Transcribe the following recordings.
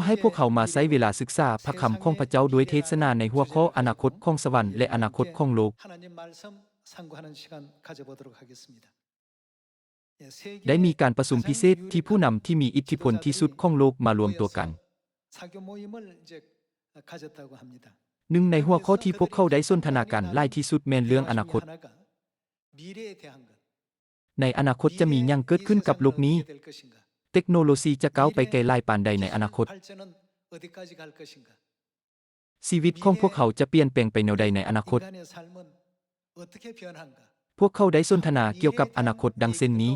ให้พวกเขามาใช้เวลาศึกษาพระคำของพระเจ้าด้วยเทศนาในหัวข้ออนาคตของสวรรค์และอนาคตของโลกได้มีการประชุมพิเศษที่ผู้นำที่มีอิทธิพลที่สุดของโลกมารวมตัวกันหนึ่งในหัวข้อที่พวกเขาได้สนทนากันหลายที่สุดแม่นเรื่องอนาคตในอนาคตจะมีหยังเกิดขึ้นกับโลกนี้เทคโนโลยีจะก้าวไปไกลหลายปานใดในอนาคตชีวิตของพวกเขาจะเปลี่ยนแปลงไปแนวใดในอนาคตพวกเขาได้สนทนาเกี่ยวกับอนาคตดังเช่นนี้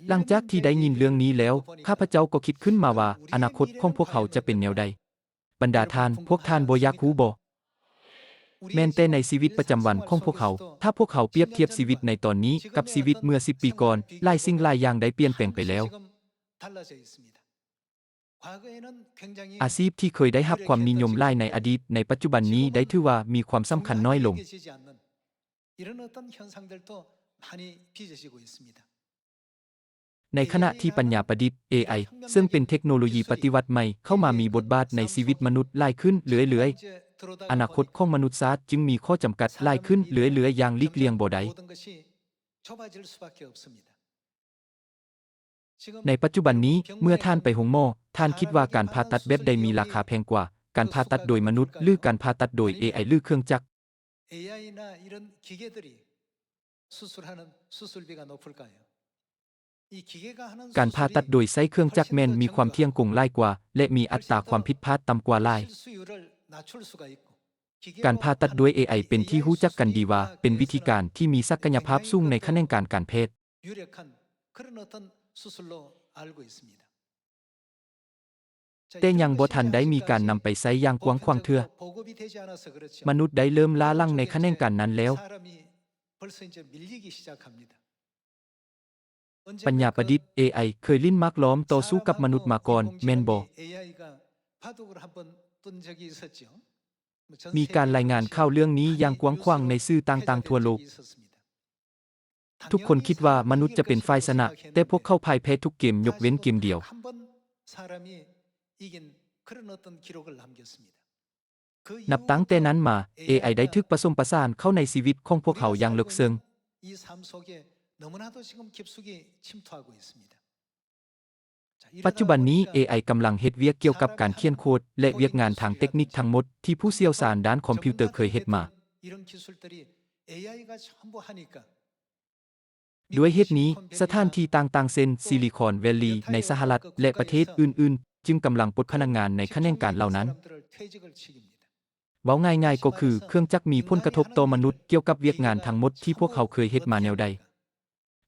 หลังจากที่ได้ยินเรื่องนี้แล้วข้าพเจ้าก็คิดขึ้นมาว่าอนาคตของพวกเขาจะเป็นแนวใดบรรดาท่านพวกท่านบ่อยากรู้บ่แม้แต่ในชีวิตประจำวันของพวกเขาถ้าพวกเขาเปรียบเทียบชีวิตในตอนนี้กับชีวิตเมื่อ10 ปีก่อนหลายสิ่งหลายอย่างได้เปลี่ยนแปลงไปแล้วอาชีพที่เคยได้รับความนิยมหลายในอดีตในปัจจุบันนี้ได้ถือว่ามีความสำคัญน้อยลงในขณะที่ปัญญาประดิษฐ์ AI ซึ่งเป็นเทคโนโลยีปฏิวัติใหม่เข้ามามีบทบาทในชีวิตมนุษย์หลายขึ้นเรื่อยๆอนาคตของมนุษยชาติจึงมีข้อจำกัดหลายขึ้นเรื่อยๆอย่างหลีกเลี่ยงบ่ได้ในปัจจุบันนี้เมื่อท่านไปโรงหมอท่านคิดว่าการผ่าตัดแบบใดมีราคาแพงกว่าการผ่าตัดโดยมนุษย์หรือการผ่าตัดโดย AI หรือเครื่องจักรการผ่าตัดโดยใช้เครื่องจักรแม่นมีความเที่ยงคงหลายกว่าและมีอัตราความผิดพลาดต่ำกว่าหลายการผ่าตัดด้วย AI เป็นที่รู้จักกันดีว่าเป็นวิธีการที่มีศักยภาพสูงในแขนงการแพทย์แต่ยังบ่ทันได้มีการนำไปใช้อย่างกว้างขวางเทื่อมนุษย์ได้เริ่มล้าหลังในแขนงการนั้นแล้วปัญญาประดิษฐ์ AI เคยลิ้นมักล้อมต่อสู้กับมนุษย์มาก่อนแม่นบ่มีการรายงานข่าวเรื่องนี้อย่างกว้างขวางในสื่อต่างๆทั่วโลกทุกคนคิดว่ามนุษย์จะเป็นฝ่ายชนะแต่พวกเขาพ่ายแพ้ทุกเกมยกเว้นเกมเดียวนับตั้งแต่นั้นมา AI ได้ถูกผสมผสานเข้าในชีวิตของพวกเขาอย่างลึกซึ้งปัจจุบันนี้ AI กำลังเฮ็ดเวียกเกี่ยวกับการเขียนโคดและเวียกงานทางเทคนิคทั้งหมดที่ผู้เชี่ยวชาญด้านคอมพิวเตอร์เคยเฮ็ดมาด้วยเหตุนี้สถานที่ต่างๆเช่นซิลิคอนแวลลีย์ในสหรัฐและประเทศอื่นๆจึงกำลังปลดพนักงานในแขนงการเหล่านั้นเว้าง่ายๆก็คือเครื่องจักรมีผลกระทบต่อมนุษย์เกี่ยวกับเวียกงานทั้งหมดที่พวกเขาเคยเฮ็ดมาแนวใด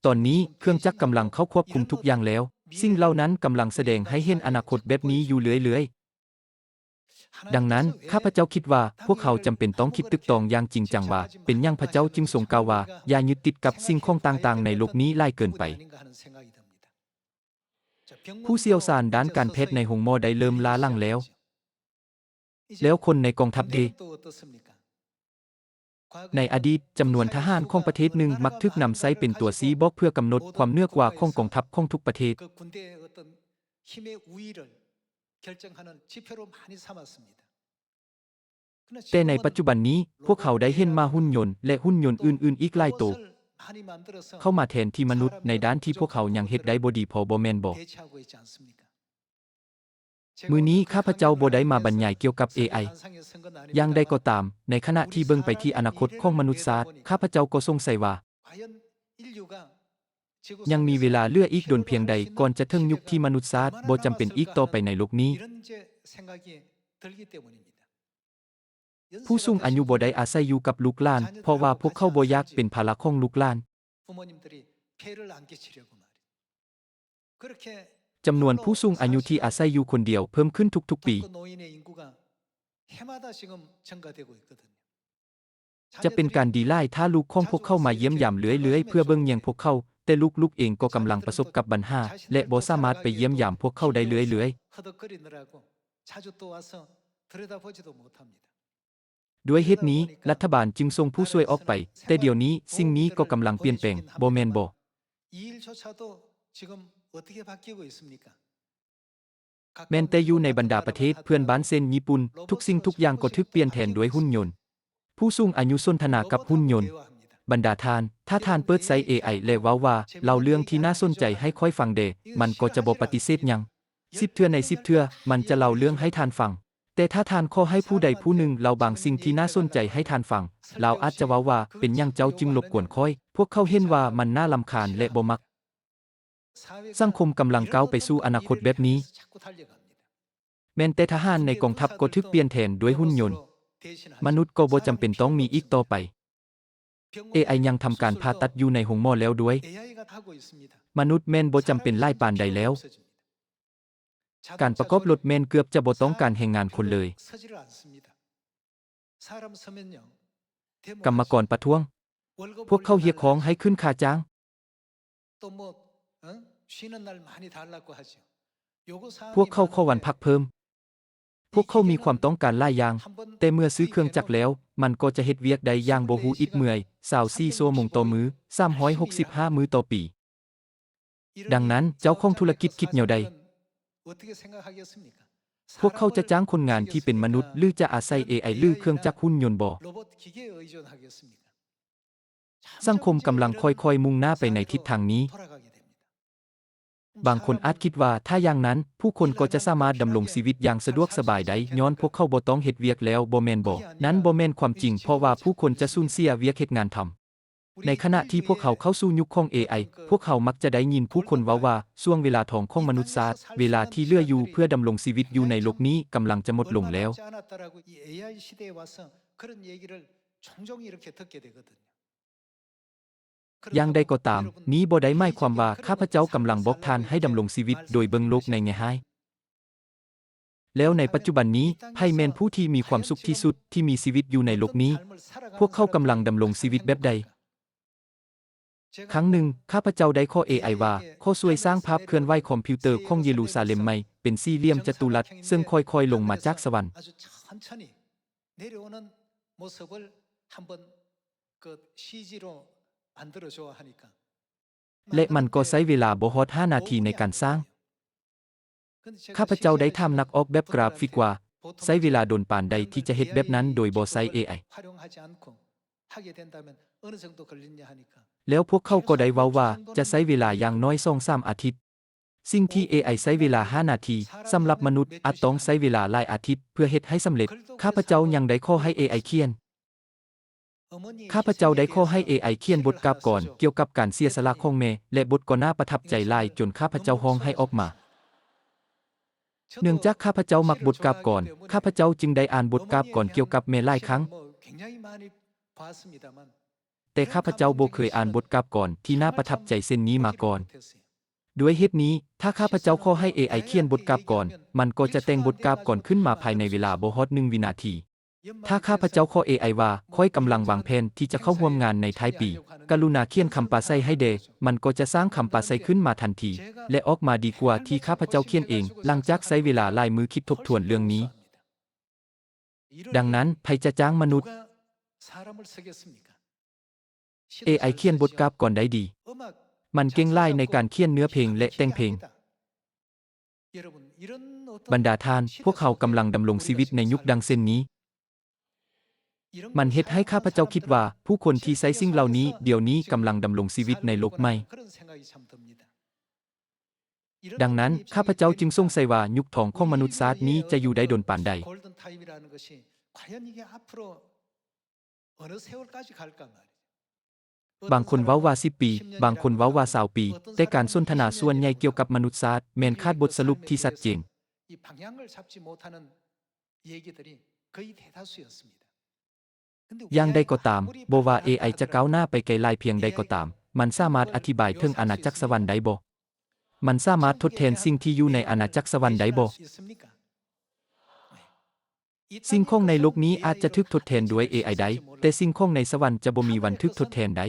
ตอนนี้เครื่องจักรกำลังเข้าควบคุมทุกอย่างแล้วสิ่งเหล่านั้นกำลังแสดงให้เห็นอนาคตแบบนี้อยู่เรื่อยๆดังนั้นข้าพเจ้าคิดว่าพวกเขาจำเป็นต้องคิดตึกตองอย่างจริงจังว่าเป็นหยังพระเจ้าจึงทรงกล่าวว่าอย่ายึดติดกับสิ่งของต่างๆในโลกนี้หลายเกินไปผู้เชี่ยวชาญด้านการแพทย์ในโรงหมอได้เริ่มล้าหลังแล้วคนในกองทัพในอดีตจำนวนทหารของประเทศหนึ่งมักถูกนำใช้เป็นตัวชี้บอกเพื่อกำหนดความเหนือกว่าของกองทัพของทุกประเทศแต่ในปัจจุบันนี้พวกเขาได้เห็นมาหุ่นยนต์และหุ่นยนต์อื่นๆอีกหลายตัวเข้ามาแทนที่มนุษย์ในด้านที่พวกเขายังเฮ็ดได้บ่ดีพอบ่แม่นบ่มื้อนี้ข้าพเจ้าบ่ได้มาบรรยายเกี่ยวกับ AI อย่างใดก็ตามในขณะที่เบิ่งไปที่อนาคตของมนุษยชาติข้าพเจ้าก็สงสัยว่ายังมีเวลาเหลืออีกดนเพียงใดก่อนจะถึงยุคที่มนุษยชาติบ่จำเป็นอีกต่อไปในโลกนี้ผู้สูงอายุบ่ได้อาศัยอยู่กับลูกหลานเพราะว่าพวกเขาบ่อยากเป็นภาระของลูกหลานจำนวนผู้สูงอายุที่อาศัยอยู่คนเดียวเพิ่มขึ้นทุกๆปีจะเป็นการดีหลายถ้าลูกของพวกเขามาเยี่ยมยามเรื่อยๆเพื่อเบิ่งเยี่ยงพวกเขาแต่ลูกๆเองก็กำลังประสบกับปัญหาและบ่สามารถไปเยี่ยมยามพวกเขาได้เรื่อยๆด้วยเหตุนี้รัฐบาลจึงส่งผู้ช่วยออกไปแต่เดี๋ยวนี้สิ่งนี้ก็กำลังเปลี่ยนแปลงบ่แม่นบ่ แม้นแต่อยู่ในบรรดาประเทศเพื่อนบ้านเช่นญี่ปุ่นทุกสิ่งทุกอย่างก็ถูกเปลี่ยนแทนด้วยหุ่นยนต์ผู้สูงอายุสนทนากับหุ่นยนต์บรรดาท่านถ้าท่านเปิดใช้ AI และเว้าว่าเล่าเรื่องที่น่าสนใจให้ค่อยฟังเดมันก็จะบ่ปฏิเสธหยัง10 เทื่อใน10 เทื่อมันจะเล่าเรื่องให้ท่านฟังแต่ถ้าท่านขอให้ผู้ใดผู้หนึ่งเล่าบางสิ่งที่น่าสนใจให้ท่านฟังเราอาจจะเว้าว่าเป็นหยังเจ้าจึงรบกวนค่อยพวกเขาเห็นว่ามันน่ารำคาญและบ่มักสังคมกำลังก้าวไปสู่อนาคตแบบนี้แม้นแต่ทหารในกองทัพก็ถูกเปลี่ยนแทนด้วยหุ่นยนต์มนุษย์ก็บ่จำเป็นต้องมีอีกต่อไป AI ยังทำการผ่าตัดอยู่ในโรงหมอแล้วด้วยมนุษย์แม่นบ่จำเป็นหลายปานใดแล้วการประกอบรถแม่นเกือบจะบ่ต้องการแรงงานคนเลยกรรมกรประท้วงพวกเขาเรียกร้องให้ขึ้นค่าจ้างพวกเขาขอวันพักเพิ่มพวกเขามีความต้องการหลายอย่างแต่เมื่อซื้อเครื่องจักรแล้วมันก็จะเฮ็ดเวียกได้อย่างบ่ฮู้อิดเมื่อย24ชั่วโมงต่อมื้อ365มื้อต่อปีดังนั้นเจ้าของธุรกิจคิดแนวใดพวกเขาจะจ้างคนงานที่เป็นมนุษย์หรือจะอาศัย AI หรือเครื่องจักรหุ่นยนต์บ่สังคมกำลังค่อยๆมุ่งหน้าไปในทิศทางนี้บางคนอาจคิดว่าถ้าอย่างนั้นผู้คนก็จะสามารถดำรงชีวิตอย่างสะดวกสบายได้ย้อนพวกเขาบ่ต้องเฮ็ดเวียกแล้วบ่แม่นบ่นั้นบ่แม่นความจริงเพราะว่าผู้คนจะสูญเสียเวียกเฮ็ดงานทำในขณะที่พวกเขาเข้าสู่ยุคของ AI พวกเขามักจะได้ยินผู้คนเว้าว่าช่วงเวลาทองของมนุษย์ศาสตร์เวลาที่เหลืออยู่เพื่อดำรงชีวิตอยู่ในโลกนี้กำลังจะหมดลงแล้วอย่างใดก็ตามนี้บ่ได้หมายความว่าข้าพเจ้ากำลังบอกท่านให้ดำรงชีวิตโดยเบิ่งโลกในแง่ร้ายแล้วในปัจจุบันนี้ไพ่แมนผู้ที่มีความสุขที่สุดที่มีชีวิตอยู่ในโลกนี้พวกเขากำลังดำรงชีวิตแบบใดครั้งหนึ่งข้าพเจ้าได้ขอ AI ว่าขอช่วยสร้างภาพเคลื่อนไหวคอมพิวเตอร์ของเยรูซาเล็มใหม่เป็นสี่เหลี่ยมจัตุรัสซึ่งค่อยๆลงมาจากสวรรค์และมันก็ใช้เวลาบ่ฮอด5 นาทีในการสร้างข้าพเจ้าได้ถามนักออกแบบกราฟิกว่าใช้เวลาโดนปานใดที่จะเฮ็ดแบบนั้นโดยบ่ใช้ AI แล้วพวกเขาก็ได้เว้าว่าจะใช้เวลาอย่างน้อย 2-3 อาทิตย์สิ่งที่ AI ใช้เวลา5 นาทีสำหรับมนุษย์อาจต้องใช้เวลาหลายอาทิตย์เพื่อเฮ็ดให้สำเร็จข้าพเจ้ายังได้ขอให้ AI เขียนข้าพเจ้าได้ขอให้ AI เขียนบทกาพก่อนเกี่ยวกับการเสียสละของแม่และบทก็น่าประทับใจหลายจนข้าพเจ้าร้องให้ออกมาเนื่องจากข้าพเจ้ามักบทกาพก่อนข้าพเจ้าจึงได้อ่านบทกาพก่อนเกี่ยวกับแม่หลายครั้งแต่ข้าพเจ้าบ่เคยอ่านบทกาพก่อนที่น่าประทับใจเช่นนี้มาก่อนด้วยเหตุนี้ถ้าข้าพเจ้าขอให้ AI เขียนบทกาพก่อนมันก็จะแต่งบทกาพก่อนขึ้นมาภายในเวลาบ่ฮอด1 วินาทีถ้าข้าพเจ้าขอ AI ว่าค่อยกำลังวางแผนที่จะเข้าร่วมงานในท้ายปีกรุณาเขียนคำปราศัยให้เดมันก็จะสร้างคำปราศัยขึ้นมาทันทีและออกมาดีกว่าที่ข้าพเจ้าเขียนเองหลังจากใช้เวลาหลายมื้อคิดทบทวนเรื่องนี้ดังนั้นไผจะจ้างมนุษย์ AI เขียนบทกาพก่อนได้ดีมันเก่งหลายในการเขียนเนื้อเพลงและแต่งเพลงบรรดาท่านพวกเขากำลังดำรงชีวิตในยุคดังเช่นนี้มันเฮ็ดให้ข้าพเจ้าคิดว่าผู้คนที่ใช้สิ่งเหล่านี้เดี๋ยวนี้กำลังดำรงชีวิตในโลกใหม่ดังนั้นข้าพเจ้าจึงสงสัยว่ายุคทองของมนุษยชาตินี้จะอยู่ได้ดนปานใดบางคนเว้าว่า10 ปีบางคนเว้าว่า20 ปีแต่การสนทนาส่วนใหญ่เกี่ยวกับมนุษยชาติแม่นคาดบทสรุปที่ชัดเจนอย่างใดก็ตามบ่ว่า AI จะก้าวหน้าไปไกลหลายเพียงใดก็ตามมันสามารถอธิบายถึงอาณาจักรสวรรค์ได้บ่มันสามารถทดแทนสิ่งที่อยู่ในอาณาจักรสวรรค์ได้บ่สิ่งของในโลกนี้อาจจะถูกทดแทนด้วย AI ได้แต่สิ่งของในสวรรค์จะบ่มีวันถูกทดแทนได้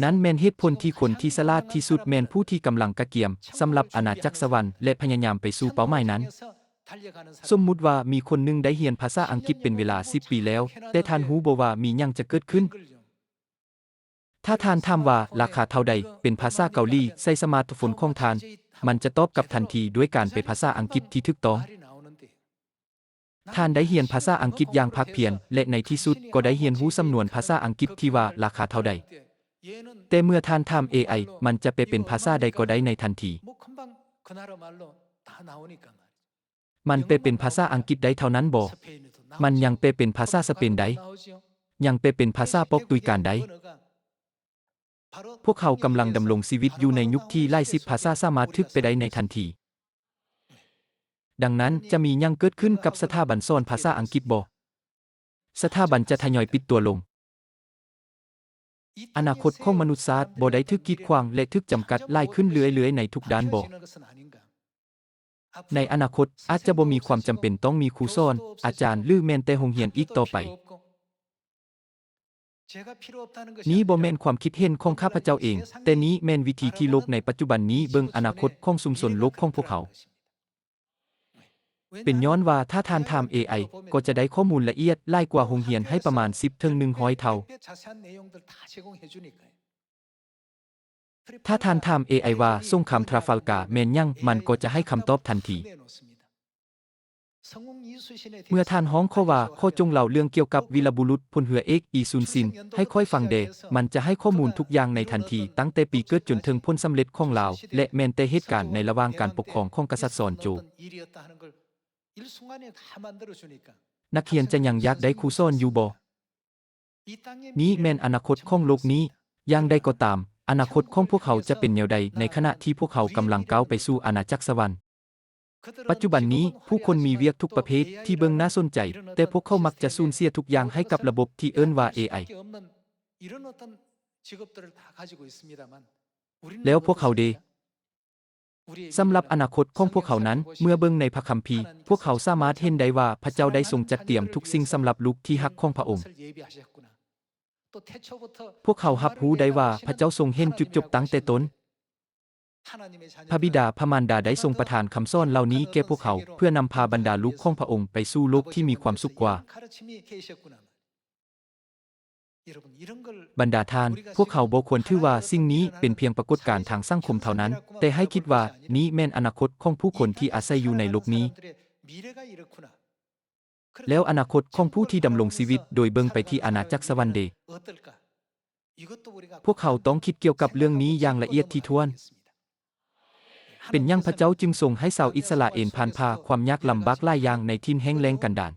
นั้นแม่นเหตุผลที่คนที่ฉลาดที่สุดแม่นผู้ที่กำลังกระเกียมสำหรับอาณาจักรสวรรค์และพยายามไปสู่เป้าหมายนั้นสมมุติว่ามีคนหนึ่งได้เรียนภาษาอังกฤษเป็นเวลา10 ปีแล้วแต่ท่านรู้บ่ว่ามีหยังจะเกิดขึ้น ถ้าท่านถามว่าราคาเท่าใดเป็นภาษาเกาหลีใส่สมาร์ทโฟนของท่านมันจะตอบกลับทันทีด้วยการเป็นภาษาอังกฤษที่ถูกต้องท่านได้เรียนภาษาอังกฤษอย่างภาคเพียรและในที่สุดก็ได้เรียนรู้สำนวนภาษาอังกฤษที่ว่าราคาเท่าใดแต่เมื่อท่านถาม AI มันจะไปเป็นภาษาใดก็ได้ในทันทีมันไปเป็นภาษาอังกฤษได้เท่านั้นบ่มันยังไปเป็นภาษาสเปนได้ยังไปเป็นภาษาโปรตุเกสได้พวกเขากำลังดำรงชีวิตอยู่ในยุคที่หลายสิบภาษาสามารถทึกไปได้ในทันทีดังนั้นจะมียังเกิดขึ้นกับสถาบันสอนภาษาอังกฤษบ่สถาบันจะทยอยปิดตัวลงอนาคตของมนุษยชาติบ่ได้ถูกกีดขวางและถูกจำกัดหลายขึ้นเรื่อยๆในทุกด้านบ่ในอนาคตอาจจะบ่มีความจำเป็นต้องมีครูสอนอาจารย์หรือแม้แต่โรงเรียนอีกต่อไปนี้บ่แม่นความคิดเห็นของข้าพเจ้าเองแต่นี้แม่นวิธีที่โลกในปัจจุบันนี้เบิ่งอนาคตของชุมชนโลกของพวกเขาเป็นย้อนว่าถ้าท่านถาม AI ก็จะได้ข้อมูลละเอียดหลายกว่าโรงเรียนให้ประมาณ 10-100 เท่าถ้าท่านถาม AI ว่าสงครามทราฟัลการ์แม่นยังมันก็จะให้คำตอบทันทีเมื่อท่านฮ้องข้อว่าข้อจงเล่าเรื่องเกี่ยวกับวีรบุรุษพลเรือเอกอีซุนซินให้ค่อยฟังเดมันจะให้ข้อมูลทุกอย่างในทันทีตั้งแต่ปีเกิดจนถึงผลสำเร็จของลาวและแม้แต่เหตุการณ์ในระหว่างการปกครองของกษัตริย์ซอนโจนักเรียนจะยังอยากได้ครูสอนอยู่บ่นี้แม่นอนาคตของโลกนี้อย่างใดก็ตามอนาคตของพวกเขาจะเป็นแนวใดในขณะที่พวกเขากำลังก้าวไปสู่อาณาจักรสวรรค์ปัจจุบันนี้ผู้คนมีเวียกทุกประเภทที่เบิ่งน่าสนใจแต่พวกเขามักจะสูญเสียทุกอย่างให้กับระบบที่เอิ้นว่า AI แล้วพวกเขาเดสำหรับอนาคตของพวกเขานั้นเมื่อเบิ่งในพระคัมภีร์พวกเขาสามารถเห็นได้ว่าพระเจ้าได้ทรงจัดเตรียมทุกสิ่งสำหรับลูกที่ฮักของพระองค์พวกเขารับรู้ได้ว่าพระเจ้าทรงเห็นจุดจบตั้งแต่ต้นพระบิดาพระมารดาได้ทรงประทานคำสอนเหล่านี้แก่พวกเขาเพื่อนำพาบรรดาลูกของพระองค์ไปสู่โลกที่มีความสุขกว่าบรรดาท่านพวกเขาบ่ควรถือว่าสิ่งนี้เป็นเพียงปรากฏการณ์ทางสังคมเท่านั้นแต่ให้คิดว่านี้แม่นอนาคตของผู้คนที่อาศัยอยู่ในโลกนี้แล้วอนาคตของผู้ที่ดำรงชีวิตโดยเบิ่งไปที่อาณาจักรสวรรค์เดพวกเขาต้องคิดเกี่ยวกับเรื่องนี้อย่างละเอียดถี่ถ้วนเป็นหยังพระเจ้าจึงทรงให้ชาวอิสราเอลผ่านพาความยากลำบากหลายอย่างในทิ่นแห้งแล้งกันดาร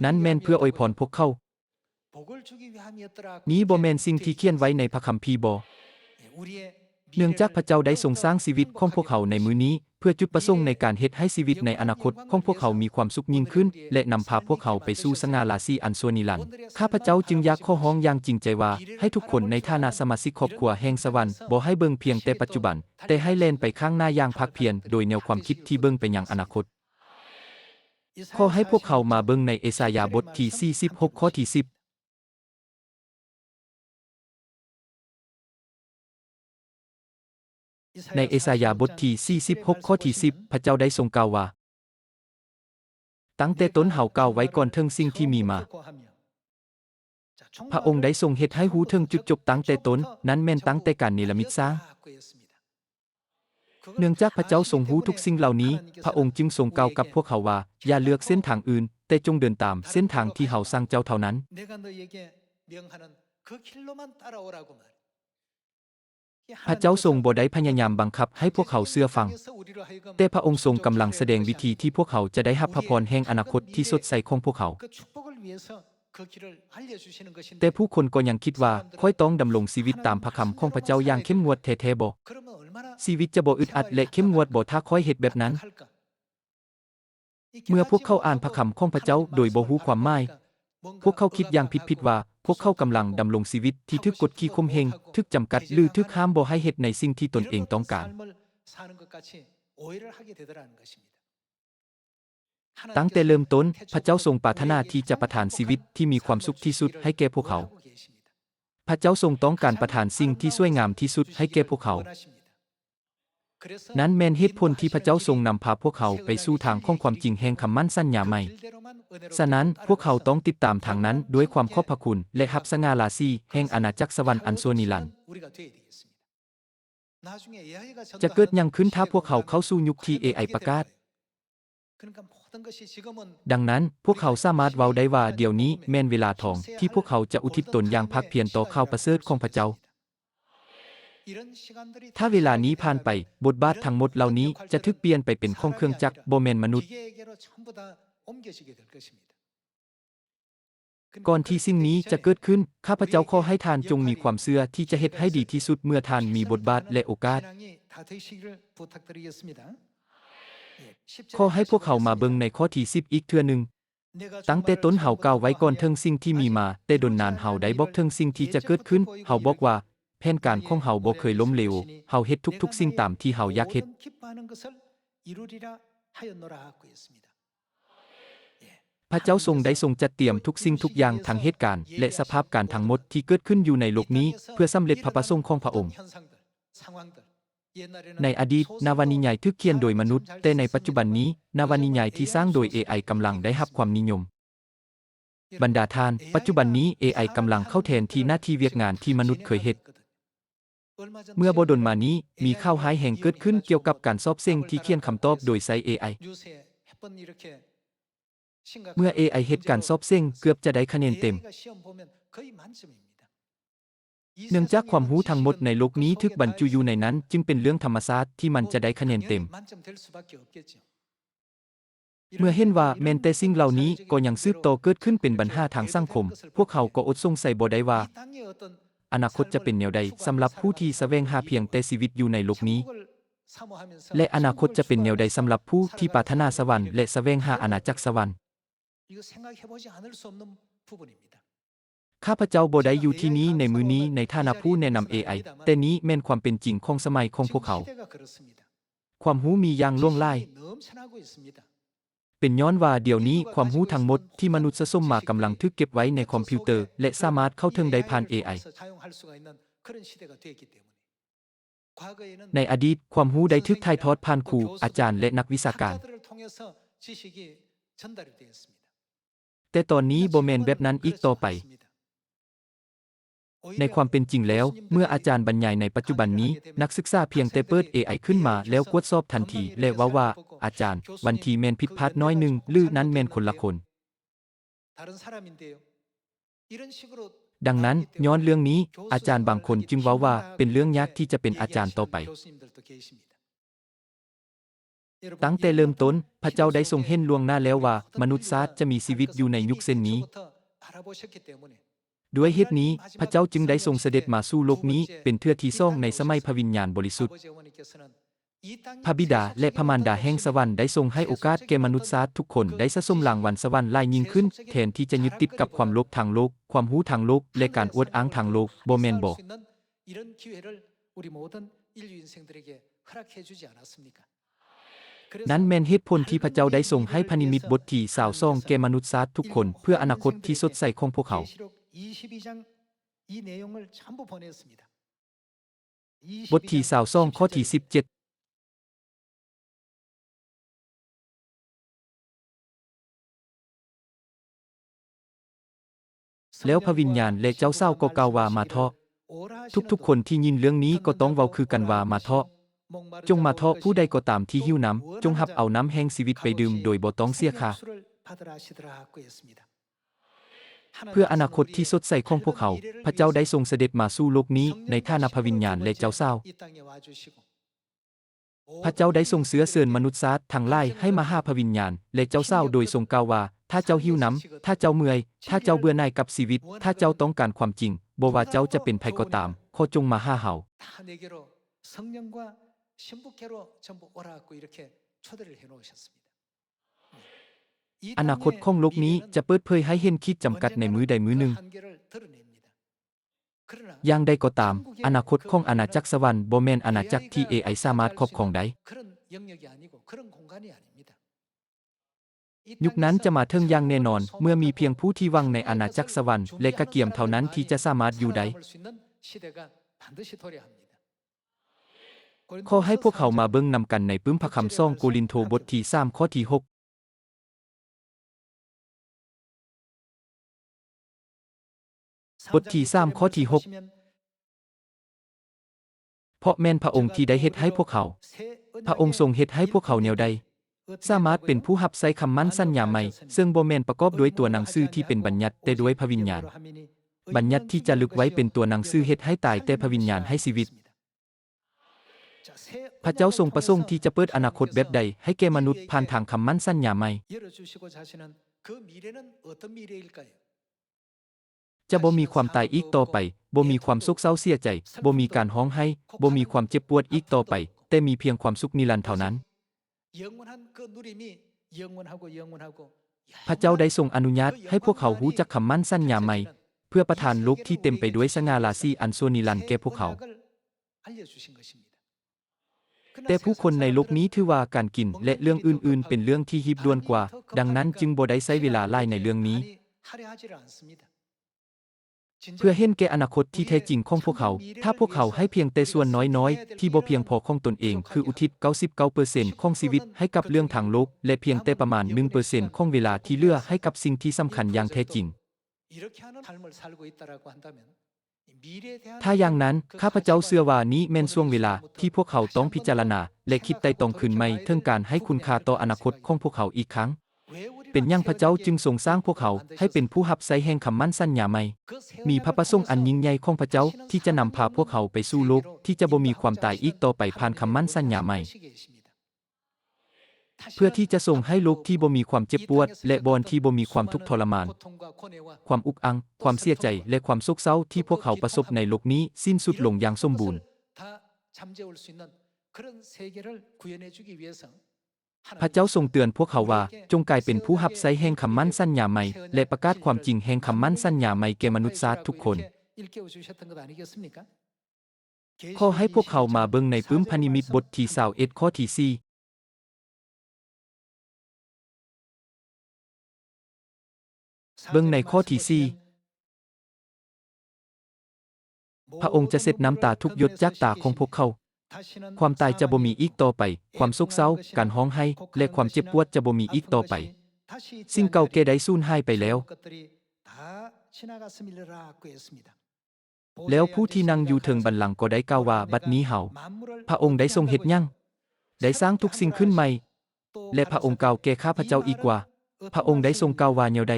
นั้นแม่นเพื่ออวยพรพวกเขานี้บ่แม่นสิ่งที่เขียนไว้ในพระคัมภีร์บ่เนื่องจากพระเจ้าได้ทรงสร้างชีวิตของพวกเขาในมื้อนี้เพื่อจุดประสงค์ในการเฮ็ดให้ชีวิตในอนาคตของพวกเขามีความสุขยิ่งขึ้นและนำพาพวกเขาไปสู่สง่าราศีอันสวยนิรันดร์ข้าพเจ้าจึงอยากขอร้องอย่างจริงใจว่าให้ทุกคนในฐานะสมาชิกครอบครัวแห่งสวรรค์บ่ให้เบิ่งเพียงแต่ปัจจุบันแต่ให้แล่นไปข้างหน้าอย่างภาคเพียรโดยแนวความคิดที่เบิ่งไปยังอนาคตขอให้พวกเขามาเบิ่งในเอสายาห์บทที่46ข้อที่10ในเอสายาห์บทที่46ข้อที่10พระเจ้าได้ทรงกล่าวว่าตั้งแต่ต้นเฮากล่าวไว้ก่อนถึงสิ่งที่มีมาพระองค์ได้ทรงเฮ็ดให้ฮู้ถึงจุดจบตั้งแต่ต้นนั้นแม่นตั้งแต่การเนรมิตสร้างเนื่องจากพระเจ้าทรงฮู้ทุกสิ่งเหล่านี้พระองค์จึงทรงกล่าวกับพวกเขาว่าอย่าเลือกเส้นทางอื่นแต่จงเดินตามเส้นทางที่เฮาสั่งเจ้าเท่านั้นพระเจ้าทรงบ่ได้พยายามบังคับให้พวกเขาเชื่อฟังแต่พระองค์ทรงกำลังแสดงวิธีที่พวกเขาจะได้รับพระพรแห่งอนาคตที่สดใสของพวกเขาแต่ผู้คนก็ยังคิดว่าค่อยต้องดำรงชีวิตตามพระคำของพระเจ้าอย่างเข้มงวดแท้ๆบ่ชีวิตจะบ่อึดอัดและเข้มงวดบ่ถ้าค่อยเฮ็ดแบบนั้นเมื่อพวกเขาอ่านพระคำของพระเจ้าโดยบ่ฮู้ความหมายพวกเขาคิดอย่างผิดๆว่าพวกเขากำลังดำรงชีวิตที่ถูกกดขี่ข่มเหงถูกจำกัดหรือถูกห้ามบ่ให้เฮ็ดในสิ่งที่ตนเองต้องการตั้งแต่เริ่มต้นพระเจ้าทรงปรารถนาที่จะประทานชีวิตที่มีความสุขที่สุดให้แก่พวกเขาพระเจ้าทรงต้องการประทานสิ่งที่สวยงามที่สุดให้แก่พวกเขานั้นแม่นเหตุผลที่พระเจ้าทรงนำพาพวกเขาไปสู่ทางของความจริงแห่งคำมั่นสัญญาใหม่ ฉะนั้นพวกเขาต้องติดตามทางนั้นด้วยความขอบพระคุณและรับสง่าราศีแห่งอาณาจักรสวรรค์อันโซนิรันดร์จะเกิดหยังขึ้นถ้าพวกเขาเข้าสู่ยุคที่ AI ประกาศดังนั้นพวกเขาสามารถเว้าได้ว่าเดี๋ยวนี้แม่นเวลาทองที่พวกเขาจะอุทิศตนอย่างภาคเพียรต่อข่าวประเสริฐของพระเจ้าถ้าเวลานี้ผ่านไปบทบาททั้งหมดเหล่านี้จะถูกเปลี่ยนไปเป็นของเครื่องจักรบ่แม่นมนุษย์ก่อนที่สิ่งนี้จะเกิดขึ้นข้าพเจ้าขอให้ท่านจงมีความเชื่อที่จะเฮ็ดให้ดีที่สุดเมื่อท่านมีบทบาทและโอกาสขอให้พวกเขามาเบิ่งในข้อที่10อีกเทื่อหนึ่งตั้งแต่ต้นเฮากล่าวไว้ก่อนเทิงสิ่งที่มีมาแต่ดนนานเฮาได้บอกเทิงสิ่งที่จะเกิดขึ้นเฮาบอกว่าแผนการของเฮาบ่เคยล้มเหลวเฮาเฮ็ดทุกๆสิ่งตามที่เฮาอยากเฮ็ดพระเจ้าทรงได้ทรงจัดเตรียมทุกสิ่งทุกอย่างทั้งเหตุการณ์และสภาพการทั้งหมดที่เกิดขึ้นอยู่ในโลกนี้เพื่อสำเร็จพระประสงค์ของพระองค์ในอดีตนวนิยายถูกเขียนโดยมนุษย์แต่ในปัจจุบันนี้นวนิยายที่สร้างโดย AI กำลังได้รับความนิยมบรรดาท่านปัจจุบันนี้ AI กำลังเข้าแทนที่หน้าที่เวียกงานที่มนุษย์เคยเฮ็ดเมื่อบ่ดนมานี้มีข่าวร้ายแห่งเกิดขึ้นเกี่ยวกับการสอบเส้งที่เขียนคำตอบโดยใช้ AI เมื่อ AI เฮ็ดการสอบเส้งเกือบจะได้คะแนนเต็มเนื่องจากความรู้ทั้งหมดในโลกนี้ถูกบรรจุอยู่ในนั้นจึงเป็นเรื่องธรรมชาติที่มันจะได้คะแนนเต็มเมื่อเห็นว่าแม้แต่สิ่งเหล่านี้ก็ยังสืบต่อเกิดขึ้นเป็นปัญหาทางสังคมพวกเขาก็อดสงสัยบ่ได้ว่าอนาคตจะเป็นแนวใดสำหรับผู้ที่แสวงหาเพียงแต่ชีวิตอยู่ในโลกนี้และอนาคตจะเป็นแนวใดสำหรับผู้ที่ปรารถนาสวรรค์และแสวงหาอาณาจักรสวรรค์ข้าพเจ้าบ่ได้อยู่ที่นี้ในมื้อนี้ในฐานะผู้แนะนำ AI แต่นี้แม่นความเป็นจริงของสมัยของพวกเขาความรู้มีอย่างล่วงหลายเป็นย้อนว่าเดี๋ยวนี้ความรู้ทั้งหมดที่มนุษย์สะสมมากำลังถูกเก็บไว้ในคอมพิวเตอร์และสามารถเข้าถึงได้ผ่าน AI ในอดีตความรู้ได้ถูกถ่ายทอดผ่านครูอาจารย์และนักวิชาการแต่ตอนนี้บ่แม่นแบบนั้นอีกต่อไปในความเป็นจริงแล้วเมื่ออาจารย์บรรยายในปัจจุบันนี้นักศึกษาเพียงแต่เปิด AI ขึ้นมาแล้วกดสอบทันทีและว่าอาจารย์วันที่แม่นผิดพลาดน้อยหนึ่งหรือนั้นแม่นคนละคนดังนั้นย้อนเรื่องนี้อาจารย์บางคนจึงว่าเป็นเรื่องยากที่จะเป็นอาจารย์ต่อไปตั้งแต่เริ่มต้นพระเจ้าได้ทรงเห็นล่วงหน้าแล้วว่ามนุษย์ชาติจะมีชีวิตอยู่ในยุคเช่นนี้ด้วยเหตุนี้พระเจ้าจึงได้ทรงเสด็จมาสู่โลกนี้เป็นเทื่อที่สองในสมัยพระวิญญาณบริสุทธิ์พระบิดาและพระมารดาแห่งสวรรค์ได้ทรงให้โอกาสแก่มนุษย์ชาติทุกคนได้สะสมรางวัลสวรรค์หลายยิ่งขึ้นแทนที่จะยึดติดกับความโลภทางโลกความรู้ทางโลกและการอวดอ้างทางโลกบ่แม่นบ่นั้นแม่นเหตุผลที่พระเจ้าได้ทรงให้พระนิมิตบทที่22แก่มนุษย์ชาติทุกคนเพื่ออนาคตที่สดใสของพวกเขาบทที่22ข้อที่17แล้วพระวิญญาณและเจ้าเศร้าก็กล่าวว่ามาเถาะทุกๆคนที่ยินเรื่องนี้ก็ต้องเว้าคือกันว่ามาเถาะจงมาเถาะผู้ใดก็ตามที่หิวน้ำจงรับเอาน้ำแห่งชีวิตไปดื่มโดยบ่ต้องเสียค่าเพื่ออนาคตที่สดใสของพวกเขาพระเจ้าได้ทรงเสด็จมาสู่โลกนี้ในฐานะพระวิญญาณและเจ้าเศร้าพระเจ้าได้ทรงเชื้อเชิญมนุษย์ชาติทั้งหลายให้มาหาพระวิญญาณและเจ้าเศร้าโดยทรงกล่าวว่าถ้าเจ้าหิวน้ำถ้าเจ้าเมื่อยถ้าเจ้าเบื่อหน่ายกับชีวิตถ้าเจ้าต้องการความจริงบ่ว่าเจ้าจะเป็นไผก็ตามขอจงมาหาเฮาอนาคตของโลกนี้จะเปิดเผยให้เห็นขีดจำกัดในมือใดมือหนึ่งอย่างใดก็ตามอนาคตของอาณาจักรสวรรค์บ่แม่นอาณาจักรที่ AI สามารถครอบครองได้ยุคนั้นจะมาถึงอย่างแน่นอนเมื่อมีเพียงผู้ที่หวังในอาณาจักรสวรรค์และกะเกียมเท่านั้นที่จะสามารถอยู่ได้ขอให้พวกเขามาเบิ่งนำกันในปึ้มพระคำ2โกรินโธบทที่3ข้อที่6 บทที่3ข้อที่6เพราะแม่นพระองค์ที่ได้เฮ็ดให้พวกเขา พระองค์ทรงเฮ็ดให้พวกเขาแนวใด สามารถเป็นผู้รับใช้คำมั่นสัญญาใหม่ซึ่งบ่แม่นประกอบด้วยตัวหนังสือที่เป็นบัญญัติแต่ด้วยพระวิญญาณ บัญญัติที่จะลึกไว้เป็นตัวหนังสือเฮ็ดให้ตายแต่พระวิญญาณให้ชีวิต พระเจ้าทรงประสงค์ที่จะเปิดอนาคตแบบใดให้แก่มนุษย์ผ่านทางคำมั่นสัญญาใหม่ จะบ่มีความตายอีกต่อไป บ่มีความโศกเศร้าเสียใจ บ่มีการร้องไห้ บ่มีความเจ็บปวดอีกต่อไป แต่มีเพียงความสุขนิรันดร์เท่านั้น พระเจ้าได้ทรงอนุญาตให้พวกเขารู้จักคำมั่นสัญญาใหม่เพื่อประทานโลกที่เต็มไปด้วยสง่าราศีอันชั่วนิรันดร์แก่พวกเขา แต่ผู้คนในโลกนี้ถือว่าการกินและเรื่องอื่นๆเป็นเรื่องที่รีบด่วนกว่า ดังนั้นจึงบ่ได้ใช้เวลาหลายในเรื่องนี้ เพื่อเห็นแก่อนาคตที่แท้จริงของพวกเขา ถ้าพวกเขาให้เพียงแต่ส่วนน้อยๆที่บ่เพียงพอของตนเองคืออุทิศ 99% ของชีวิตให้กับเรื่องทางโลกและเพียงแต่ประมาณ 1% ของเวลาที่เหลือให้กับสิ่งที่สำคัญอย่างแท้จริง ถ้าอย่างนั้นข้าพเจ้าเชื่อว่านี้แม่นช่วงเวลาที่พวกเขาต้องพิจารณาและคิดไต่ตรองขึ้นใหม่ถึงการให้คุณค่าต่ออนาคตของพวกเขาอีกครั้ง เป็นหยังพระเจ้าจึงทรงสร้างพวกเขาให้เป็นผู้รับใช้แห่งคำมั่นสัญญาใหม่ มีพระประสงค์อันยิ่งใหญ่ของพระเจ้าที่จะนำพาพวกเขาไปสู่โลกที่จะบ่มีความตายอีกต่อไปผ่านคำมั่นสัญญาใหม่ เพื่อที่จะส่งให้โลกที่บ่มีความเจ็บปวดและบอนที่บ่มีความทุกข์ทรมาน ความอุกอัง ความเสียใจและความโศกเศร้าที่พวกเขาประสบในโลกนี้สิ้นสุดลงอย่างสมบูรณ์ พระเจ้าทรงเตือนพวกเขาว่าจงกลายเป็นผู้รับใช้แห่งคำมั่นสัญญาใหม่และประกาศความจริงแห่งคำมั่นสัญญาใหม่แก่มนุษย์ชาติทุกคน ขอให้พวกเขามาเบิ่งในปึ้มพนิมิตบทที่21ข้อที่4เบิ่งในข้อที่4พระองค์จะเช็ดน้ำตาทุกหยดจากตาของพวกเขา ความตายจะบ่มีอีกต่อไป ความโศกเศร้า การร้องไห้ และความเจ็บปวดจะบ่มีอีกต่อไป สิ่งเก่าแก่ได้สูญหายไปแล้ว แล้วผู้ที่นั่งอยู่เทิงบัลลังก์ก็ได้กล่าวว่าบัดนี้เฮาพระองค์ได้ทรงเฮ็ดหยังได้สร้างทุกสิ่งขึ้นใหม่ และพระองค์กล่าวแก่ข้าพเจ้าอีกว่า พระองค์ได้ทรงกล่าวว่าแนวใด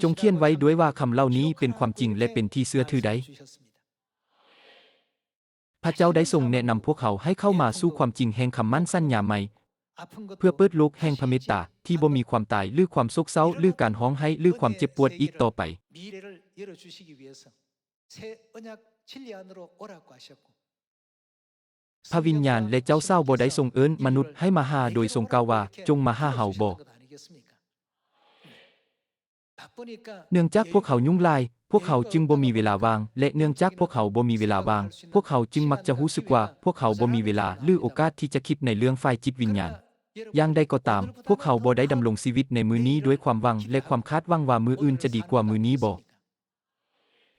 จงเขียนไว้ด้วยว่าคำเหล่านี้เป็นความจริงและเป็นที่เชื่อถือได้ พระเจ้าได้ทรงแนะนำพวกเขาให้เข้ามาสู่ความจริงแห่งคำมั่นสัญญาใหม่เพื่อเปิดโลกแห่งพระเมตตาที่บ่มีความตายหรือความโศกเศร้าหรือการร้องไห้หรือความเจ็บปวดอีกต่อไป พระวิญญาณและเจ้าเศร้าบ่ได้ทรงเอิ้นมนุษย์ให้มาหาโดยทรงกล่าวว่าจงมาหาเฮาบ่ เนื่องจากพวกเขายุ่งหลาย พวกเขาจึงบ่มีเวลาว่าง และเนื่องจากพวกเขาบ่มีเวลาว่าง พวกเขาจึงมักจะรู้สึกว่าพวกเขาบ่มีเวลาหรือโอกาสที่จะคิดในเรื่องฝ่ายจิตวิญญาณ อย่างใดก็ตาม พวกเขาบ่ได้ดำรงชีวิตในมื้อนี้ด้วยความหวังและความคาดหวังว่ามื้ออื่นจะดีกว่ามื้อนี้บ่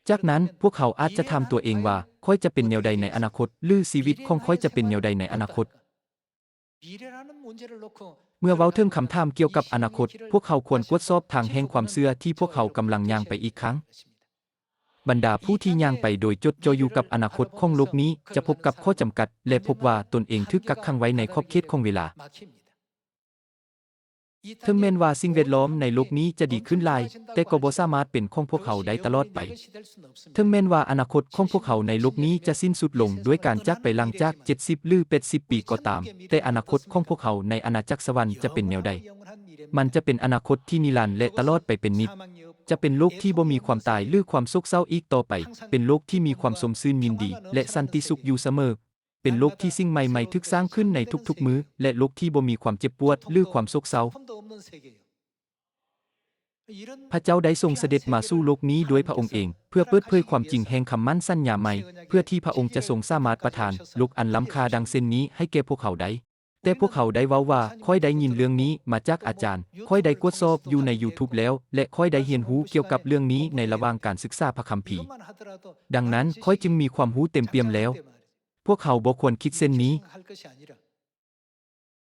จากนั้นพวกเขาอาจจะถามตัวเองว่าค่อยจะเป็นแนวใดในอนาคตหรือชีวิตของค่อยจะเป็นแนวใดในอนาคต เมื่อเว้าถึงคำถามเกี่ยวกับอนาคต พวกเขาควรตรวจสอบทางแห่งความเชื่อที่พวกเขากำลังย่างไปอีกครั้ง บรรดาผู้ที่ย่างไปโดยจดจ่ออยู่กับอนาคตของโลกนี้จะพบกับข้อจำกัดและพบว่าตนเองถูกกักขังไว้ในขอบเขตของเวลา ถึงแม้นว่าสิ่งแวดล้อมในโลกนี้จะดีขึ้นหลาย แต่ก็บ่สามารถเป็นของพวกเขาได้ตลอดไป ถึงแม้นว่าอนาคตของพวกเขาในโลกนี้จะสิ้นสุดลงด้วยการจากไปหลังจาก 70 หรือ 80 ปีก็ตาม แต่อนาคตของพวกเขาในอาณาจักรสวรรค์จะเป็นแนวใด มันจะเป็นอนาคตที่นิรันดร์และตลอดไปเป็นนิจ จะเป็นโลกที่บ่มีความตายหรือความโศกเศร้าอีกต่อไป เป็นโลกที่มีความสมชื่นยินดีและสันติสุขอยู่เสมอ เป็นโลกที่สิ่งใหม่ๆถูกสร้างขึ้นในทุกๆมื้อและโลกที่บ่มีความเจ็บปวดหรือความโศกเศร้า พระเจ้าได้ทรงเสด็จมาสู่โลกนี้ด้วยพระองค์เองเพื่อเปิดเผยความจริงแห่งคำมั่นสัญญาใหม่เพื่อที่พระองค์จะทรงสามารถประทานโลกอันล้ำค่าดังเช่นนี้ให้แก่พวกเขาได้ แต่พวกเขาได้เว้าว่าค่อยได้ยินเรื่องนี้มาจากอาจารย์ค่อยได้กวดสอบอยู่ใน YouTube แล้วและค่อยได้เรียนรู้เกี่ยวกับเรื่องนี้ในระหว่างการศึกษาพระคัมภีร์ ดังนั้นค่อยจึงมีความรู้เต็มเปี่ยมแล้ว พวกเขาบ่ควรคิดเช่นนี้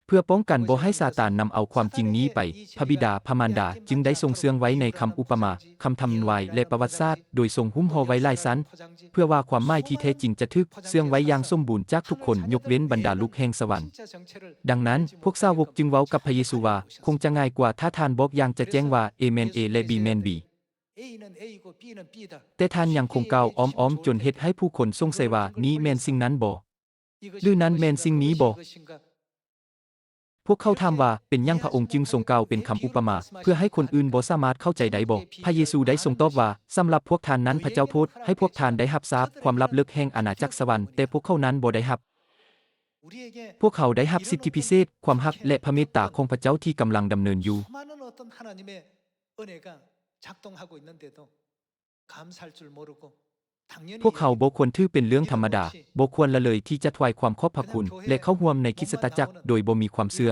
เพื่อป้องกันบ่ให้ซาตานนำเอาความจริงนี้ไปพระบิดาพระมารดาจึงได้ทรงเสื่องไว้ในคำอุปมาคำทำนายและประวัติศาสตร์โดยทรงหุ้มห่อไว้หลายชั้นเพื่อว่าความหมายที่แท้จริงจะถูกเสื่องไว้อย่างสมบูรณ์จากทุกคนยกเว้นบรรดาลูกแห่งสวรรค์ดังนั้นพวกสาวกจึงเว้ากับพระเยซูว่าคงจะง่ายกว่าถ้าท่านบอกอย่างจะแจ้งว่าเอเมนเอและบีแมนบีแต่ท่านยังคงกล่าวอ้อมๆจนเฮ็ดให้ผู้คนสงสัยว่านี้แม่นสิ่งนั้นบ่หรือนั้นแม่นสิ่งนี้บ่พวกเขาถามว่าเป็นหยังพระองค์จึงทรงกล่าวเป็นคำอุปมาเพื่อให้คนอื่นบ่สามารถเข้าใจได้บ่พระเยซูได้ทรงตอบว่าสำหรับพวกท่านนั้นพระเจ้าโปรดให้พวกท่านได้รับทราบความลับลึกแห่งอาณาจักรสวรรค์แต่พวกเขานั้นบ่ได้รับพวกเขาได้รับสิทธิพิเศษความรักและพระเมตตาของพระเจ้าที่กำลังดำเนินอยู่พวกเขาบ่ควรถือเป็นเรื่องธรรมดาบ่ควรละเลยที่จะถวายความขอบพระคุณและเข้าร่วมในคริสตจักรโดยบ่มีความเชื่อ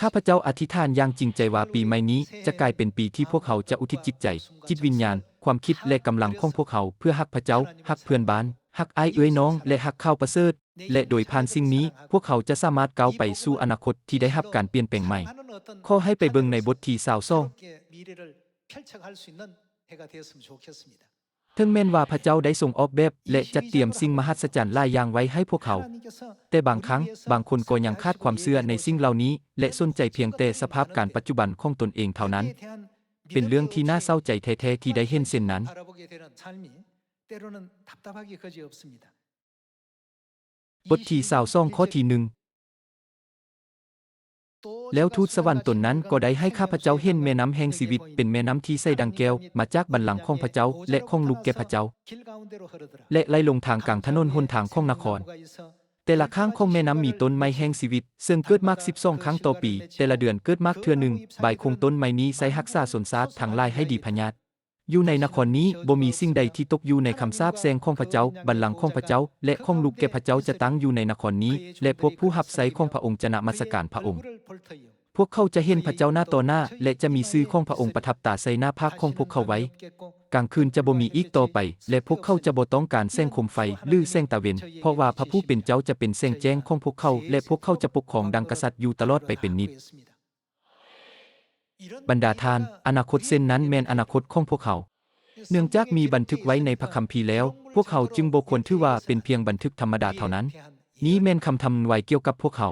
ข้าพเจ้าอธิษฐานอย่างจริงใจว่าปีใหม่นี้จะกลายเป็นปีที่พวกเขาจะอุทิศจิตใจจิตวิญญาณความคิดและกำลังของพวกเขาเพื่อฮักพระเจ้าฮักเพื่อนบ้านฮักอ้ายเอื้อยน้องและฮักข้าวประเสริฐและโดยผ่านสิ่งนี้พวกเขาจะสามารถก้าวไปสู่อนาคตที่ได้รับการเปลี่ยนแปลงใหม่ขอให้ไปเบิ่งในบทที่22ถึงแม้นว่าพระเจ้าได้ทรงออกแบบและจัดเตรียมสิ่งมหัศจรรย์หลายอย่างไว้ให้พวกเขาแต่บางครั้งบางคนก็ยังขาดความเชื่อในสิ่งเหล่านี้และสนใจเพียงแต่สภาพการปัจจุบันของตนเองเท่านั้นเป็นเรื่องที่น่าเศร้าใจแท้ๆที่ได้เห็นเช่นนั้นบทที่22ข้อที่1แล้วทูตสวรรค์ตนนั้นก็ได้ให้ข้าพเจ้าเห็นแม่น้ำแห่งชีวิตเป็นแม่น้ำที่ใสดังแก้วมาจากบัลลังก์ของพระเจ้าและของลูกแก่พระเจ้าและไหลลงทางกลางถนนหนทางของนครแต่ละข้างของแม่น้ำมีต้นไม้แห่งชีวิตซึ่งเกิดมาก12ครั้งต่อปีแต่ละเดือนเกิดมากเทื่อหนึ่งใบของต้นไม้นี้ใช้รักษาสนซาดทั้งหลายให้ดีพญาตอยู่ในนครนี้บ่มีสิ่งใดที่ตกอยู่ในคำสาปแช่งของพระเจ้าบัลลังก์ของพระเจ้าและของลูกแก่พระเจ้าจะตั้งอยู่ในนครนี้และพวกผู้รับใช้ของพระองค์จะนมัสการพระองค์พวกเขาจะเห็นพระเจ้าหน้าต่อหน้าและจะมีชื่อของพระองค์ประทับตาใส่หน้าภาคของพวกเขาไว้กลางคืนจะบ่มีอีกต่อไปและพวกเขาจะบ่ต้องการแสงโคมไฟหรือแสงตะเวนเพราะว่าพระผู้เป็นเจ้าจะเป็นแสงแจ้งของพวกเขาและพวกเขาจะปกครองดังกษัตริย์อยู่ตลอดไปเป็นนิจบรรดาทานอนาคตเส้นนั้นแม่นอนาคตของพวกเขาเนื่องจากมีบันทึกไว้ในพระคัมภีร์แล้วพวกเขาจึงบ่ควรถือว่าเป็นเพียงบันทึกธรรมดาเท่านั้นนี้แม่นคำทำนายเกี่ยวกับพวกเขา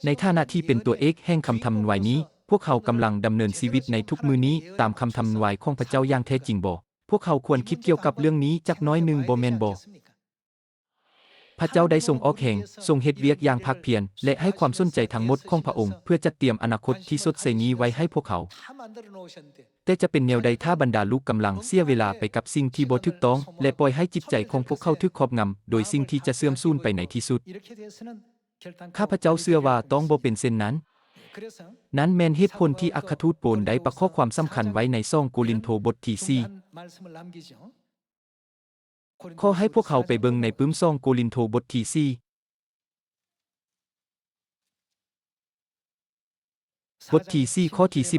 ในฐานะที่เป็นตัวเอกแห่งคำทำนายนี้พวกเขากำลังดำเนินชีวิตในทุกมื้อนี้ตามคำทำนายของพระเจ้าอย่างแท้จริงบ่พวกเขาควรคิดเกี่ยวกับเรื่องนี้จักน้อยหนึ่งบ่แม่นบ่พระเจ้าได้ทรงออกแห่งทรงเฮ็ดเวียกอย่างภาคเพียรและให้ความสนใจทั้งหมดของพระองค์เพื่อจัดเตรียมอนาคตที่สดใสนี้ไว้ให้พวกเขาแต่จะเป็นแนวใดถ้าบรรดาลูกกำลังเสียเวลาไปกับสิ่งที่บ่ถูกต้องและปล่อยให้จิตใจของพวกเขาถูกครอบงำโดยสิ่งที่จะเสื่อมสูญไปในที่สุดข้าพเจ้าเชื่อว่าต้องบ่เป็นเช่นนั้นนั้นแม่นเหตุผลที่อัครทูตโปลได้ประข้อความสำคัญไว้ใน2โครินโธบทที่4ขอให้พวกเขาไปเบิ่งในปึ้ม2โครินโธบทที่4บทที่4ข้อที่16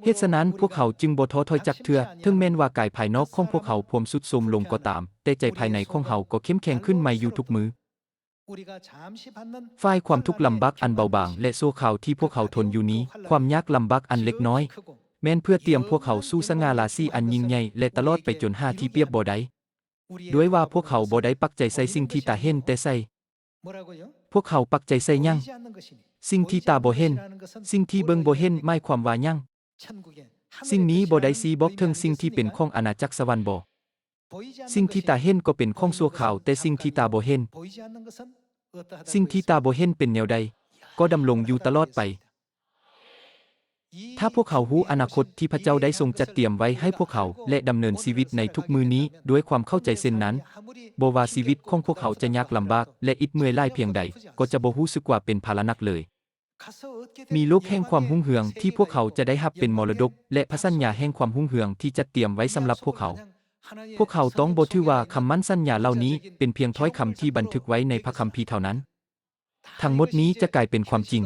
เหตุฉะนั้นพวกเขาจึงบ่ท้อถอยจักเทื่อถึงแม้นว่ากายภายนอกของพวกเขาพวมสุดโทรมลงก็ตามแต่ใจภายในของเขาก็เข้มแข็งขึ้นใหม่อยู่ทุกมื้อฝ่ายความทุกข์ลำบากอันเบาบางและโศกเศร้าที่พวกเขาทนอยู่นี้ความยากลำบากอันเล็กน้อยแม้นเพื่อเตรียมพวกเขาสู่สง่าราศีอันยิ่งใหญ่และตลอดไปจนหาที่เปรียบบ่ได้ด้วยว่าพวกเขาบ่ได้ปักใจใส่สิ่งที่ตาเห็นแต่ใส่พวกเขาปักใจใส่หยังสิ่งที่ตาบ่เห็นสิ่งที่เบิ่งบ่เห็นหมายความว่าหยังสิ่งนี้บ่ได้สิบอกถึงสิ่งที่เป็นของอาณาจักรสวรรค์บ่สิ่งที่ตาเห็นก็เป็นของชั่วคราวแต่สิ่งที่ตาบ่เห็นสิ่งที่ตาบ่เห็นเป็นแนวใดก็ดำรงอยู่ตลอดไปถ้าพวกเขารู้อนาคตที่พระเจ้าได้ทรงจัดเตรียมไว้ให้พวกเขาและดำเนินชีวิตในทุกมื้อนี้ด้วยความเข้าใจเช่นนั้นบ่ว่าชีวิตของพวกเขาจะยากลำบากและอิดเมื่อยล้าเพียงใดก็จะบ่รู้สึกว่าเป็นภาระหนักเลยมีโลกแห่งความรุ่งเรืองที่พวกเขาจะได้รับเป็นมรดกและพระสัญญาแห่งความรุ่งเรืองที่จัดเตรียมไว้สำหรับพวกเขาต้องบ่ถือว่าคำมั่นสัญญาเหล่านี้เป็นเพียงถ้อยคำที่บันทึกไว้ในพระคัมภีร์เท่านั้นทั้งหมดนี้จะกลายเป็นความจริง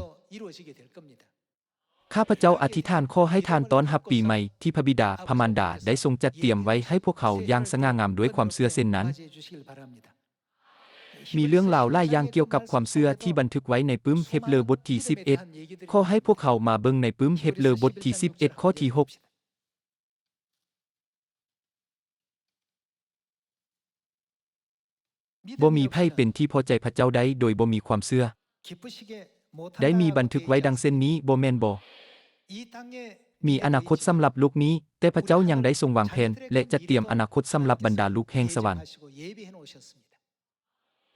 ข้าพเจ้าอธิษฐานขอให้ทานต้อนรับปีใหม่ที่พระบิดาพระมารดาได้ทรงจัดเตรียมไว้ให้พวกเขาอย่างสง่างามด้วยความเชื่อเช่นนั้น มีเรื่องราวหลายอย่างเกี่ยวกับความเชื่อที่บันทึกไว้ในปึ้มเฮบเรอบทที่11ขอให้พวกเขามาเบิ่งในปึ้มเฮบเรอบทที่11ข้อที่6บ่มีไผเป็นที่พอใจพระเจ้าได้โดยบ่มีความเชื่อได้มีบันทึกไว้ดังเช่นนี้บ่แม่นบ่มีอนาคตสำหรับลูกนี้แต่พระเจ้ายังได้ทรงวางแผนและจัดเตรียมอนาคตสำหรับบรรดาลูกแห่งสวรรค์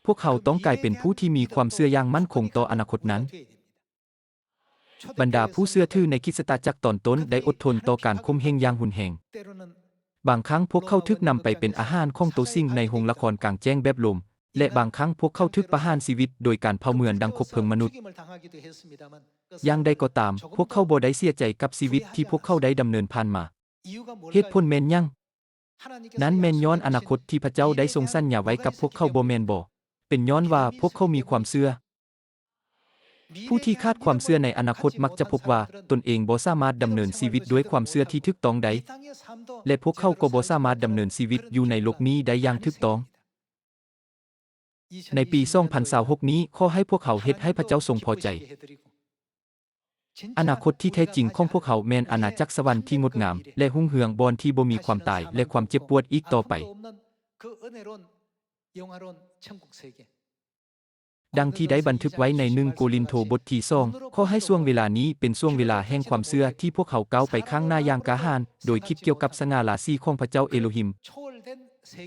พวกเขาต้องกลายเป็นผู้ที่มีความเชื่ออย่างมั่นคงต่ออนาคตนั้นบรรดาผู้เชื่อถือในคริสตจักรตอนต้นได้อดทนต่อการข่มเหงอย่างหุนแหงบางครั้งพวกเขาถูกนำไปเป็นอาหารของตัวสิ่งในโรงละครกลางแจ้งแบบลมและบางครั้งพวกเขาถูกประหารชีวิตโดยการเผาเหมือนดังคบเพลิงมนุษย์อย่างใดก็ตามพวกเขาบ่ได้เสียใจกับชีวิตที่พวกเขาได้ดำเนินผ่านมาเหตุผลแม่นยังนั้นแม่นย้อนอนาคตที่พระเจ้าได้ทรงสัญญาไว้กับพวกเขาบ่แม่นบ่เป็นย้อนว่าพวกเขามีความเชื่อผู้ที่ขาดความเชื่อในอนาคตมักจะพบว่าตนเองบ่สามารถดำเนินชีวิตด้วยความเชื่อที่ถูกต้องได้และพวกเขาก็บ่สามารถดำเนินชีวิตอยู่ในโลกนี้ได้อย่างถูกต้องในปี2026นี้ขอให้พวกเขาเฮ็ดให้พระเจ้าทรงพอใจอนาคตที่แท้จริงของพวกเขาแม่นอาณาจักรสวรรค์ที่งดงามและรุ่งเรืองบอนที่บ่มีความตายและความเจ็บปวดอีกต่อไปดังที่ได้บันทึกไว้ใน1โกรินโธบทที่2ขอให้ช่วงเวลานี้เป็นช่วงเวลาแห่งความเชื่อที่พวกเขาก้าวไปข้างหน้าอย่างกล้าหาญโดยคิดเกี่ยวกับสง่าราศีของพระเจ้าเอโลฮิม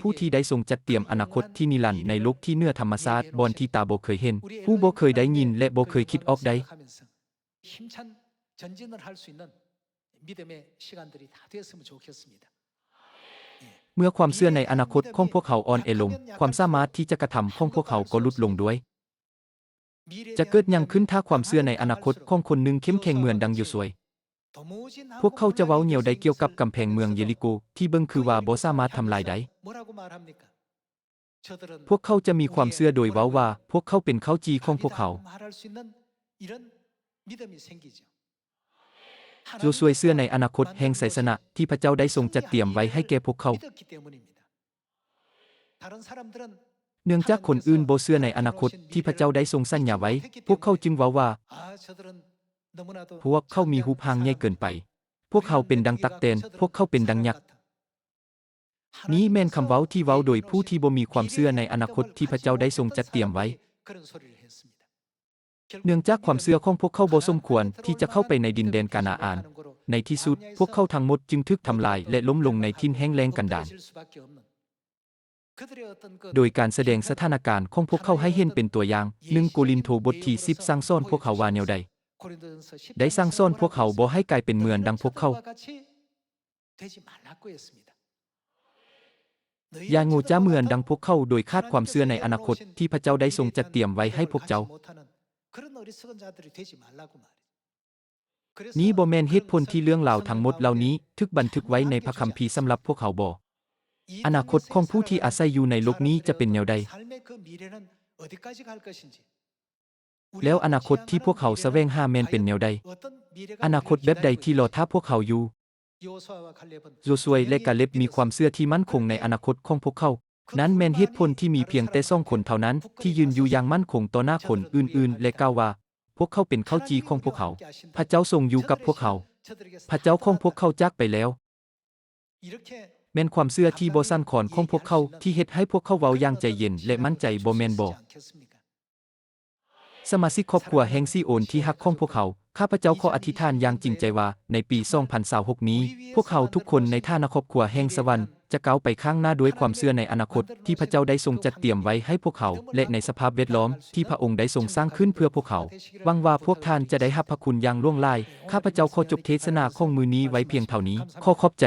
ผู้ที่ได้ทรงจัดเตรียมอนาคตที่นิรันดร์ในโลกที่เหนือธรรมชาติบอนที่ตาบ่เคยเห็นผู้บ่เคยได้ยินและบ่เคยคิดออกได้เมื่อความเชื่อในอนาคตของพวกเขาอ่อนแอลงความสามารถที่จะกระทำของพวกเขาก็ลดลงด้วยจะเกิดหยังขึ้นถ้าความเชื่อในอนาคตของคนหนึ่งเข้มแข็งเหมือนดังโยซัวพวกเขาจะเว้าเหนี่ยวใดเกี่ยวกับกำแพงเมืองเยริโกที่เบิ่งคือว่าบ่สามารถทำลายได้พวกเขาจะมีความเชื่อโดยเว้าว่าพวกเขาเป็นข้าวจีของพวกเขาโยซัวเชื่อในอนาคตแห่งไสยชนะที่พระเจ้าได้ทรงจัดเตรียมไว้ให้แก่พวกเขาเนื่องจากคนอื่นบ่เชื่อในอนาคตที่พระเจ้าได้ทรงสัญญาไว้พวกเขาจึงเว้าว่าพวกเขามีหูพางใหญ่เกินไปพวกเขาเป็นดังตักแตนพวกเขาเป็นดังยักษ์นี้แม่นคำเว้าที่เว้าโดยผู้ที่บ่มีความเชื่อในอนาคตที่พระเจ้าได้ทรงจัดเตรียมไว้เนื่องจากความเชื่อของพวกเขาบ่สมควรที่จะเข้าไปในดินแดนกานาอานในที่สุดพวกเขาทั้งหมดจึงถูกทำลายและล้มลงในทิ่นแห้งแล้งกันดารโดยการแสดงสถานการณ์ของพวกเขาให้เห็นเป็นตัวอย่าง1โกรินโธบทที่10สั่งสอนพวกเขาว่าแนวใดได้สั่งสอนพวกเขาบ่ให้กลายเป็นเหมือนดังพวกเขาอย่าโง่จ้าเหมือนดังพวกเขาโดยขาดความเชื่อในอนาคตที่พระเจ้าได้ทรงจัดเตรียมไว้ให้พวกเจ้านี้บ่แม่นเหตุผลที่เรื่องราวทั้งหมดเหล่านี้ถูกบันทึกไว้ในพระคัมภีร์สำหรับพวกเขาบ่อนาคตของผู้ที่อาศัยอยู่ในโลกนี้จะเป็นแนวใดแล้วอนาคตที่พวกเขาแสวงหาแม่นเป็นแนวใดอนาคตแบบใดที่รอท่าพวกเขาอยู่โยซัวและกาเลบมีความเชื่อที่มั่นคงในอนาคตของพวกเขานั้นแม่นเหตุผลที่มีเพียงแต่2คนเท่านั้นที่ยืนอยู่อย่างมั่นคงต่อหน้าคนอื่นๆและกล่าวว่าพวกเขาเป็นข้าวจีของพวกเขาพระเจ้าทรงอยู่กับพวกเขาพระเจ้าของพวกเขาจากไปแล้วแม่นความเชื่อที่บ่สั่นคลอนของพวกเขาที่เฮ็ดให้พวกเขาเว้าอย่างใจเย็นและมั่นใจบ่แม่นบ่สมาชิกครอบครัวแห่งซีโอนที่ฮักของพวกเขาข้าพเจ้าขออธิษฐานอย่างจริงใจว่าในปี2026นี้พวกเขาทุกคนในฐานะครอบครัวแห่งสวรรค์จะก้าวไปข้างหน้าด้วยความเชื่อในอนาคตที่พระเจ้าได้ทรงจัดเตรียมไว้ให้พวกเขาและในสภาพแวดล้อมที่พระองค์ได้ทรงสร้างขึ้นเพื่อพวกเขาหวังว่าพวกท่านจะได้รับพระคุณอย่างล่วงลายข้าพเจ้าขอจบเทศนาของมื้อนี้ไว้เพียงเท่านี้ขอขอบใจ